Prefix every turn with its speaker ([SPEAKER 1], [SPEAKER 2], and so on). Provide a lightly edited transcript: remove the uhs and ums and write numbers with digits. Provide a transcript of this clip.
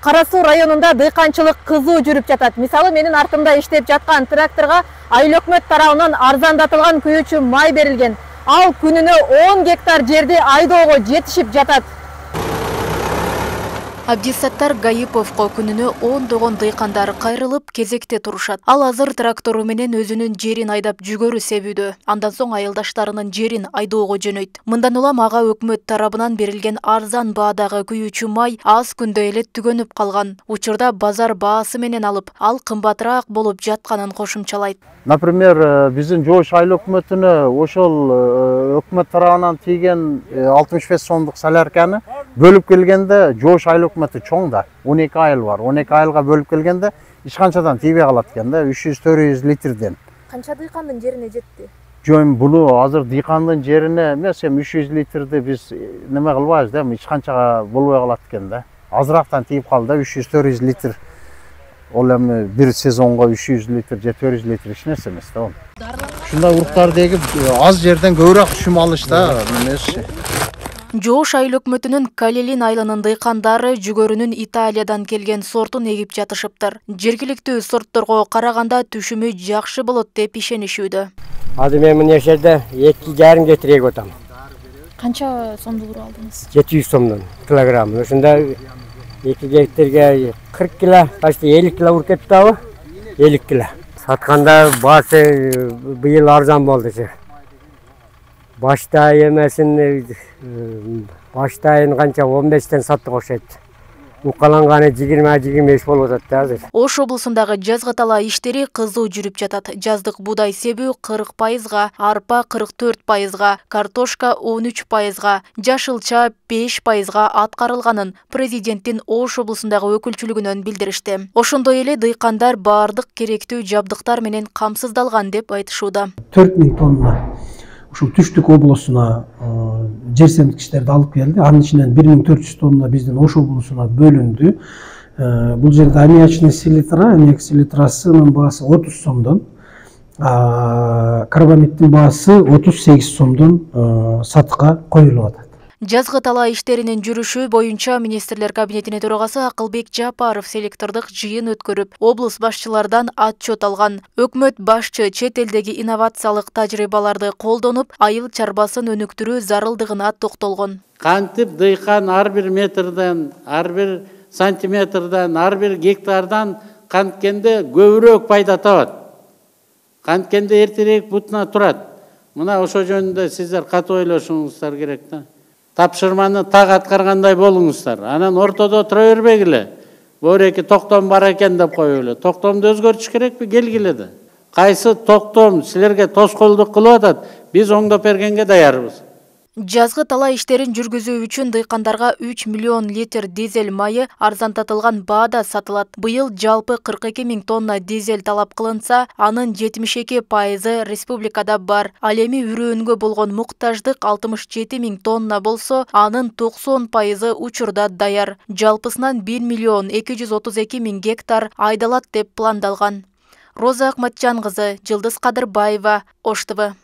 [SPEAKER 1] Кара Суу районунда дыйканчылык кызуу жүрүп жатат. Мисалы, менин артымда иштеп жаткан тракторго айыл өкмөт тарабынан арзандатылган күйүүчү май берилген. Ал күнүнө 10 гектар жерди айдоого жетишип жатат.
[SPEAKER 2] Абдисаттар Гаиповго күнүнө ондогон дыйкандар кайрылып кезекте турушат. Ал азыр трактору менен өзүнүн жерин айдап жүгөрү себүүдө. Андан соң айылдаштарынын жерин айдоого жөнөйт. Мындан улам ага өкмөт тарабынан берилген арзан баадагы күйүүчү май аз күндө эле түгөнүп калган. Учурда базар баасы менен алып, ал кымбатыраак болуп жатканын кошумчалайт.
[SPEAKER 3] Например, биздин Жоош айыл өкмөтүнө ошол өкмөт тарабынан тийген 65 сомдук солярканы бөлүп келгенде Жоош айыл өкмөтү чоң да, 12 айыл бар. 12 айылга бөлүп келгенде эч канчадан тийбей калат экен да, 300-400 литрден.
[SPEAKER 1] Канча дыйкандын жерине жетти?
[SPEAKER 3] Жөн буну азыр дыйкандын жерине эмес, 300 литрди биз неме кылбайбыз да, эч канчага болбой калат экен да. Азырактан тийип калды да, 300-400 литр. Ол эми бир сезонго 300 литр же 400 литр эч нерсе эмес да. Ушундай уруктарды эгип аз жерден көбүрөөк түшүм алыш да, эмеси.
[SPEAKER 2] Жоош айыл өкмөтүнүн Калелин айылынын дыйкандары жүгөрүнүн Италиядан келген сортун эгип жатышыптыр. Жергиликтүү сортторго караганда түшүмү жакшы болот деп ишенишүүдө.
[SPEAKER 4] Азыр мен мына жерде 2,5 литр эгип атам.
[SPEAKER 1] Канча сомдук уруп алдыңыз?
[SPEAKER 4] 700 сомдон килограмм. Ошондо 2 гектарга 40 кило, почти 50 кило уруп кетти дабы. 50 кило. Сатканда баасы быйыл арзан болду. Башта эмесин баштайын канча 15тен саттык окшойт. Укаланганы 20-25 болуп атат азыр.
[SPEAKER 2] Ош облусундагы жазгы талаа иштери кызуу жүрүп жатат. Жаздык буудай себүү 40%, арпа 44%, картошка 13%, жашылча 5%, аткарылганын президенттин Ош облусундагы өкүлчүлүгүнөн билдиришти. Ошондой эле дыйкандар баардык керектүү жабдыктар менен камсыздалган деп айтышууда.
[SPEAKER 5] 4000 тонна ушул Түштүк облусуна жер семткичтерди алып келди. Анын ичинен 1400 тонна биздин Ош облусуна бөлүндү. Бул жерде аммиачный селитра, аммиак селитрасынын баасы 30 сомдон, карбамиддин баасы 38 сомдон сатыкка коюлуп атат.
[SPEAKER 2] Жазгы талаа иштеринин жүрүшү боюнча министрлер кабинетинин төрагасы Акылбек Жапаров селектордук жыйын өткөрүп, облус башчылардан отчет алган. Өкмөт башчы чет элдеги инновациялык тажрыйбаларды колдонуп, айыл чарбасын өнүктүрүү зарылдыгына токтолгон.
[SPEAKER 6] Кантип дыйкан ар бир метрден, ар бир сантиметрден, ар бир гектардан канткенде көбүрөөк пайда табат. Канткенде эртерээк бутуна турат. Мына ошо жөнүндө сиздер катуу ойлошуңуздар керек да. Тапшырманы так аткаргандай болуңуздар. Анан ортодо тура бербегиле. Бөреки токтом бар экен деп коюлу. Токтомду өзгөртүш керекпи? Келгиле да. Кайсы токтом силерге тоскоолдук кылып атат, биз оңдоп бергенге даярбыз.
[SPEAKER 2] Жазгы талаа иштерин жүргүзүү үчүн дыйкандарга 3 миллион литр дизель майы арзандатылган баада сатылат. Быйыл жалпы 42 000 тонна дизель талап кылынса, анын 72% республикада бар. Ал эми үрөөнгө болгон муктаждык 67 000 тонна болсо, анын 90% учурда даяр. Жалпысынан 1 миллион 232 000 гектар айдалат деп пландалган. Роза Акматжан кызы, Жылдыз Кадырбаева, Ош ТВ.